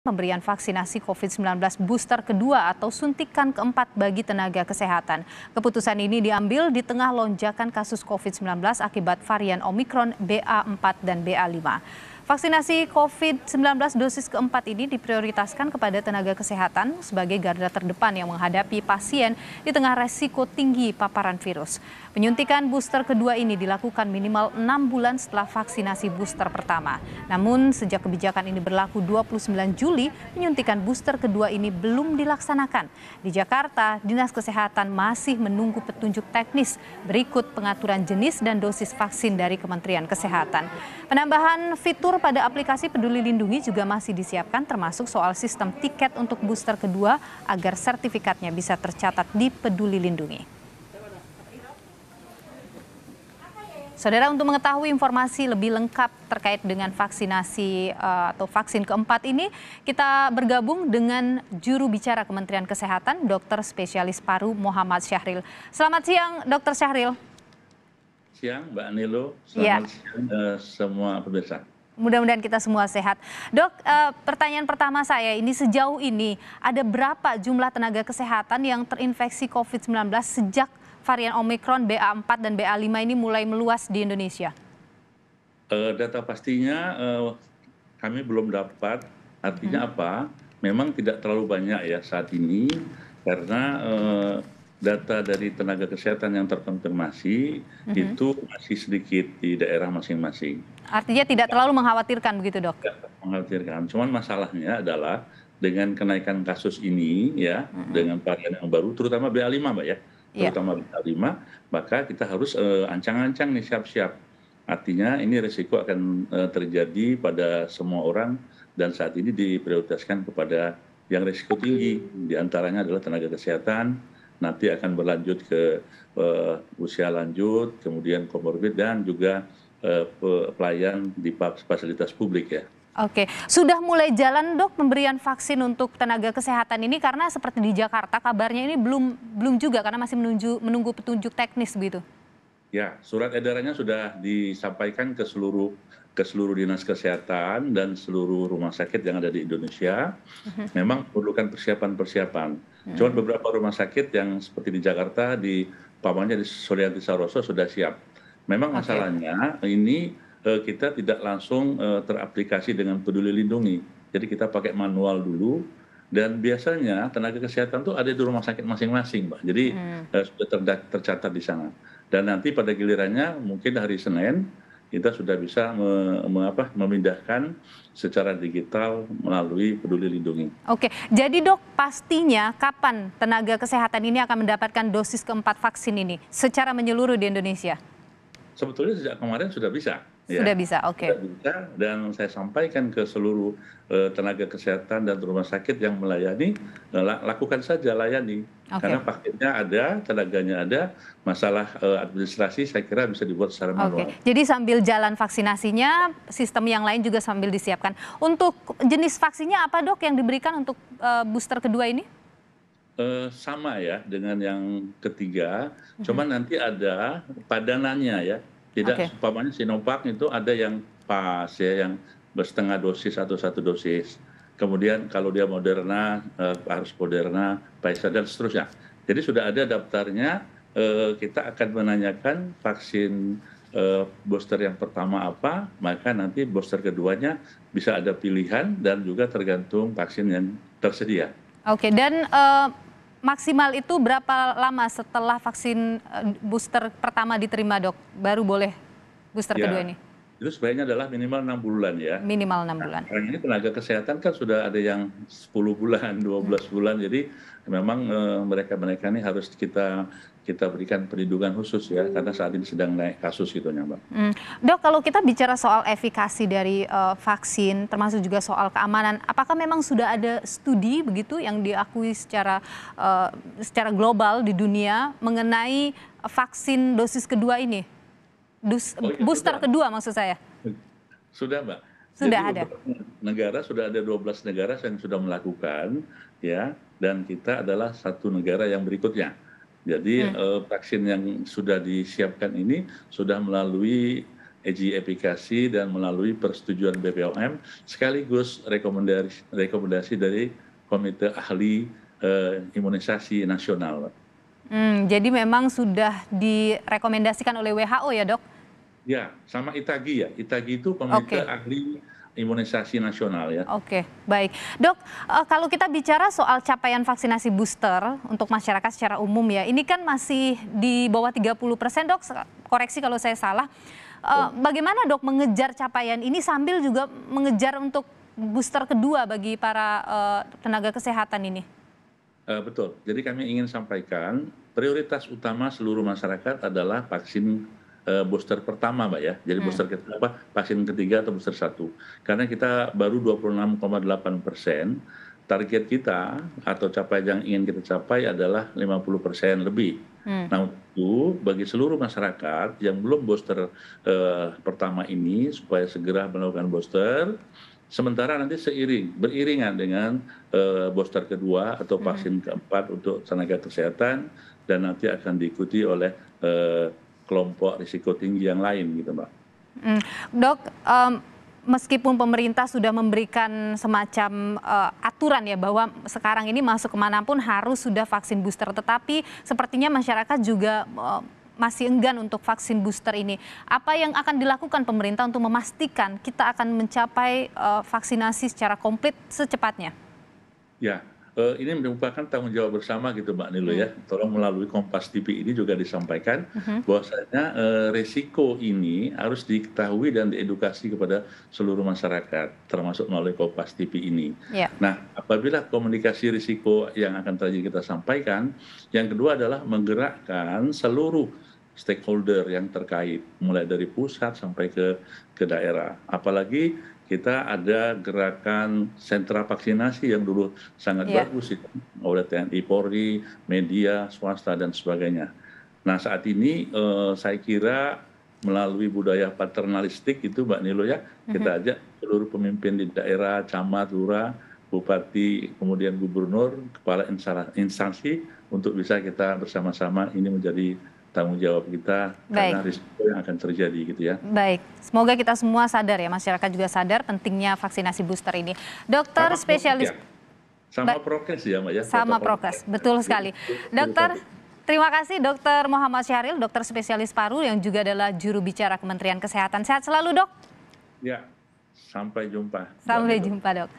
Pemberian vaksinasi COVID-19 booster kedua atau suntikan keempat bagi tenaga kesehatan. Keputusan ini diambil di tengah lonjakan kasus COVID-19 akibat varian Omikron BA4 dan BA5. Vaksinasi COVID-19 dosis keempat ini diprioritaskan kepada tenaga kesehatan sebagai garda terdepan yang menghadapi pasien di tengah resiko tinggi paparan virus. Penyuntikan booster kedua ini dilakukan minimal 6 bulan setelah vaksinasi booster pertama. Namun sejak kebijakan ini berlaku 29 Juli, penyuntikan booster kedua ini belum dilaksanakan. Di Jakarta, Dinas Kesehatan masih menunggu petunjuk teknis berikut pengaturan jenis dan dosis vaksin dari Kementerian Kesehatan. Penambahan fitur pada aplikasi Peduli Lindungi juga masih disiapkan, termasuk soal sistem tiket untuk booster kedua agar sertifikatnya bisa tercatat di Peduli Lindungi. Saudara, untuk mengetahui informasi lebih lengkap terkait dengan vaksinasi atau vaksin keempat ini, kita bergabung dengan juru bicara Kementerian Kesehatan, Dokter Spesialis Paru Muhammad Syahril. Selamat siang, Dokter Syahril. Siang, Mbak Nilo. Selamat siang semua pemirsa. Mudah-mudahan kita semua sehat. Dok, pertanyaan pertama saya ini, sejauh ini ada berapa jumlah tenaga kesehatan yang terinfeksi COVID-19 sejak varian Omikron BA4 dan BA5 ini mulai meluas di Indonesia? Data pastinya kami belum dapat, artinya apa? Memang tidak terlalu banyak ya saat ini, karena data dari tenaga kesehatan yang terkonfirmasi itu masih sedikit di daerah masing-masing. Artinya tidak terlalu mengkhawatirkan begitu, Dok? Tidak mengkhawatirkan, cuman masalahnya adalah dengan kenaikan kasus ini ya, dengan varian yang baru, terutama BA5 Mbak ya, terutama BA5, maka kita harus ancang-ancang nih siap-siap. Artinya ini risiko akan terjadi pada semua orang dan saat ini diprioritaskan kepada yang risiko tinggi. Di antaranya adalah tenaga kesehatan, nanti akan berlanjut ke usia lanjut, kemudian komorbid dan juga pelayan di fasilitas publik ya. Oke, sudah mulai jalan Dok pemberian vaksin untuk tenaga kesehatan ini, karena seperti di Jakarta kabarnya ini belum juga karena masih menunggu petunjuk teknis begitu. Ya, surat edarannya sudah disampaikan ke seluruh dinas kesehatan dan seluruh rumah sakit yang ada di Indonesia. Memang perlukan persiapan. Cuman beberapa rumah sakit yang seperti di Jakarta, di pamannya di Sulianti Saroso sudah siap. Memang masalahnya ini kita tidak langsung teraplikasi dengan Peduli Lindungi. Jadi kita pakai manual dulu, dan biasanya tenaga kesehatan itu ada di rumah sakit masing-masing, Mbak. Jadi sudah tercatat di sana. Dan nanti pada gilirannya mungkin hari Senin kita sudah bisa memindahkan secara digital melalui Peduli Lindungi. Oke, jadi Dok, pastinya kapan tenaga kesehatan ini akan mendapatkan dosis keempat vaksin ini secara menyeluruh di Indonesia? Sebetulnya sejak kemarin sudah bisa. Sudah bisa, oke. Sudah bisa, dan saya sampaikan ke seluruh tenaga kesehatan dan rumah sakit yang melayani, lakukan saja, layani. Karena vaksinnya ada, tenaganya ada, masalah administrasi saya kira bisa dibuat secara manual. Jadi sambil jalan vaksinasinya, sistem yang lain juga sambil disiapkan. Untuk jenis vaksinnya apa Dok yang diberikan untuk booster kedua ini? Sama ya dengan yang ketiga, cuman nanti ada padanannya ya. Tidak umpamanya Sinovac itu ada yang pas ya, yang setengah dosis atau satu dosis. Kemudian kalau dia Moderna harus Moderna, Pfizer dan seterusnya. Jadi sudah ada daftarnya. Kita akan menanyakan vaksin booster yang pertama apa, maka nanti booster keduanya bisa ada pilihan dan juga tergantung vaksin yang tersedia. Oke, dan maksimal itu berapa lama setelah vaksin booster pertama diterima, Dok? Baru boleh booster kedua ini? Itu sebaiknya adalah minimal 6 bulan ya. Minimal 6 bulan. Sekarang ini tenaga kesehatan kan sudah ada yang 10 bulan, 12 bulan. Jadi memang mereka ini harus kita berikan perlindungan khusus ya, karena saat ini sedang naik kasus gitu ya, Mbak. Dok, kalau kita bicara soal efikasi dari vaksin, termasuk juga soal keamanan, apakah memang sudah ada studi begitu yang diakui secara global di dunia mengenai vaksin dosis kedua ini? Booster kedua maksud saya. Sudah, Mbak. Sudah ada. Sudah ada 12 negara yang sudah melakukan ya, dan kita adalah satu negara yang berikutnya. Jadi vaksin yang sudah disiapkan ini sudah melalui uji efikasi dan melalui persetujuan BPOM sekaligus rekomendasi dari Komite Ahli Imunisasi Nasional. Jadi memang sudah direkomendasikan oleh WHO ya, Dok? Ya, sama ITAGI ya. ITAGI itu Komite Ahli Imunisasi Nasional ya. Oke, baik. Dok, kalau kita bicara soal capaian vaksinasi booster untuk masyarakat secara umum ya, ini kan masih di bawah 30%, Dok. Koreksi kalau saya salah. Bagaimana, Dok, mengejar capaian ini sambil juga mengejar untuk booster kedua bagi para tenaga kesehatan ini? Betul. Jadi kami ingin sampaikan prioritas utama seluruh masyarakat adalah vaksin booster pertama, Mbak ya. Jadi booster vaksin ketiga atau booster 1. Karena kita baru 26,8%, target kita atau capaian yang ingin kita capai adalah 50% lebih. Nah, itu bagi seluruh masyarakat yang belum booster pertama ini supaya segera melakukan booster. Sementara nanti beriringan dengan booster kedua atau vaksin keempat untuk tenaga kesehatan dan nanti akan diikuti oleh kelompok risiko tinggi yang lain gitu, Mbak. Dok, meskipun pemerintah sudah memberikan semacam aturan ya bahwa sekarang ini masuk kemanapun harus sudah vaksin booster, tetapi sepertinya masyarakat juga masih enggan untuk vaksin booster ini. Apa yang akan dilakukan pemerintah untuk memastikan kita akan mencapai vaksinasi secara komplit secepatnya? Ya, ini merupakan tanggung jawab bersama gitu Mbak Nilo ya. Tolong melalui Kompas TV ini juga disampaikan bahwasanya resiko ini harus diketahui dan diedukasi kepada seluruh masyarakat, termasuk melalui Kompas TV ini. Nah, apabila komunikasi risiko yang akan tadi kita sampaikan, yang kedua adalah menggerakkan seluruh stakeholder yang terkait, mulai dari pusat sampai ke daerah. Apalagi kita ada gerakan sentra vaksinasi yang dulu sangat bagus oleh TNI, Polri, media, swasta, dan sebagainya. Nah, saat ini saya kira melalui budaya paternalistik itu Mbak Nilo ya, kita ajak seluruh pemimpin di daerah, camat, lurah, bupati, kemudian gubernur, kepala instansi untuk bisa kita bersama-sama ini menjadi tanggung jawab kita karena risiko yang akan terjadi gitu ya. Baik, semoga kita semua sadar ya, masyarakat juga sadar pentingnya vaksinasi booster ini. Dokter spesialis sama prokes ya Mbak ya. Sama prokes, betul sekali. Dokter, terima kasih Dokter Muhammad Syahril, dokter spesialis paru yang juga adalah juru bicara Kementerian Kesehatan. Sehat selalu, Dok. Ya, sampai jumpa. Sampai jumpa, Dok.